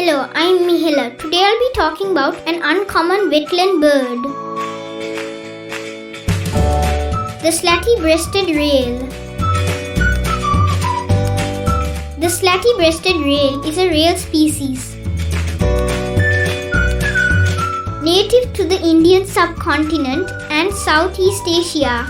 Hello, I'm Mihela. Today I'll be talking about an uncommon wetland bird. The SLATY-BREASTED rail. The SLATY-BREASTED rail is a rail species. Native to the Indian subcontinent and Southeast Asia.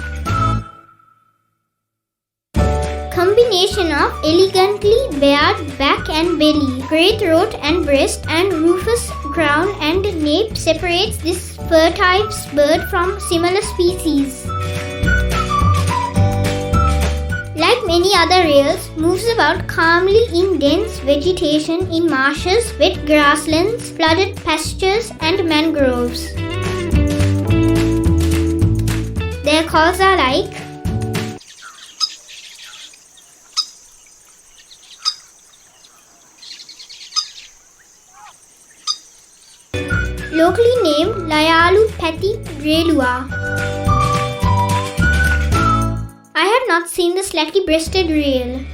Combination of elegantly bared back and belly, grey throat and breast, and rufous crown and nape separates this furtive bird from similar species. Like many other rails, moves about calmly in dense vegetation in marshes, wet grasslands, flooded pastures, and mangroves. Their calls are like locally named Layalu Pati Reluwa. I have not seen the SLATY-BREASTED rail.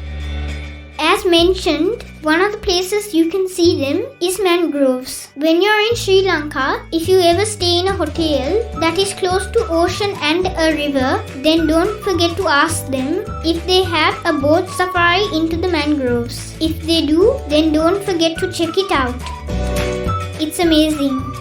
As mentioned, one of the places you can see them is mangroves. When you are in Sri Lanka, if you ever stay in a hotel that is close to ocean and a river, then don't forget to ask them if they have a boat safari into the mangroves. If they do, then don't forget to check it out. It's amazing.